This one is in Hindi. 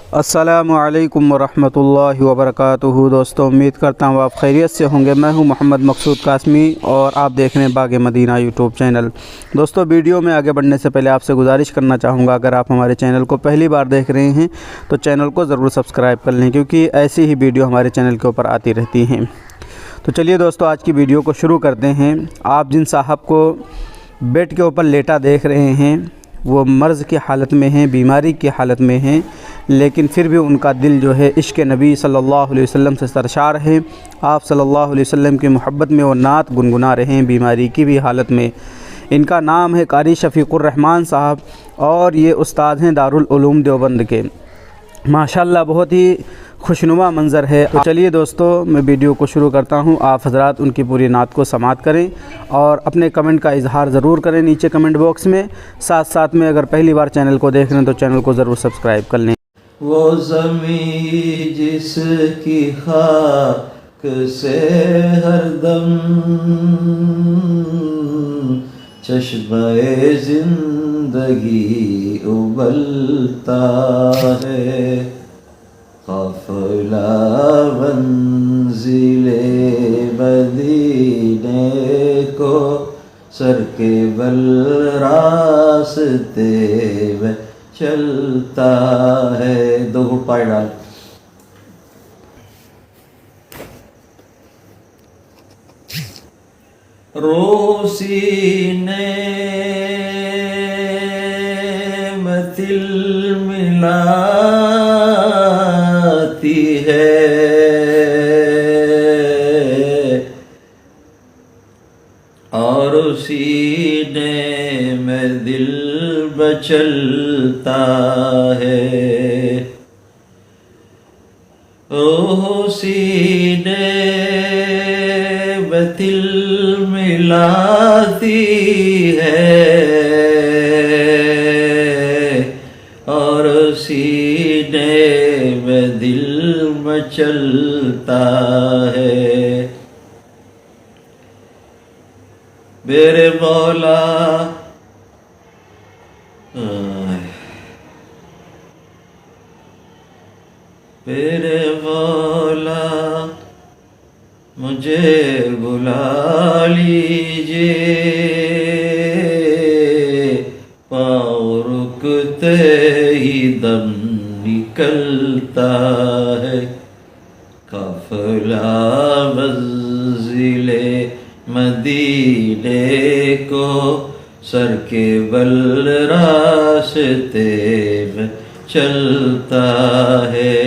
अस्सलामुअलैकुम वरहमतुल्लाहि वबरकातुहू। दोस्तों, उम्मीद करता हूँ आप खैरियत से होंगे। मैं हूँ मोहम्मद मकसूद कासमी और आप देख रहे हैं बाग़ मदीना यूट्यूब चैनल। दोस्तों, वीडियो में आगे बढ़ने से पहले आपसे गुजारिश करना चाहूँगा, अगर आप हमारे चैनल को पहली बार देख रहे हैं तो चैनल को ज़रूर सब्सक्राइब कर लें, क्योंकि ऐसी ही वीडियो हमारे चैनल के ऊपर आती रहती हैं। तो चलिए दोस्तों, आज की वीडियो को शुरू करते हैं। आप जिन साहब को बेड के ऊपर लेटा देख रहे हैं वो मर्ज़ की हालत में हैं, बीमारी की हालत में हैं, लेकिन फिर भी उनका दिल जो है इश्क़ नबी सल्लल्लाहु अलैहि वसल्लम से सरशार है। आप सल्लल्लाहु अलैहि वसल्लम की मोहब्बत में वो नात गुनगुना रहे हैं बीमारी की भी हालत में। इनका नाम है कारी शफ़ीक़ुर रहमान साहब और ये उस्ताद हैं दारुल उलूम देवबंद के। माशाअल्लाह बहुत ही खुशनुमा मंज़र है। तो चलिए दोस्तों, मैं वीडियो को शुरू करता हूं। आप हज़रात उनकी पूरी नात को समाअत करें और अपने कमेंट का इजहार ज़रूर करें नीचे कमेंट बॉक्स में। साथ साथ में अगर पहली बार चैनल को देख रहे हैं तो चैनल को ज़रूर सब्सक्राइब कर लें। वो ज़मीं जिसकी खाक से हरदम चश्मे ज़िंदगी उबलता है, काफ़िला मंज़िले मदीने को सर के बल रास्ते में चलता है। दो घुट पाए डाल। रोसीने मतिल मिलाती है और सीने में दिल बचलता है। ओह सीने में दिल मिलाती है और सीने में दिल मचलता है। मेरे मौला मेरे मौला मुझे बुला लीजिए, पाँव रुकते ही दम निकलता है, काफ़िला मंज़िले मदीने को सर के बल रास्ते में चलता है।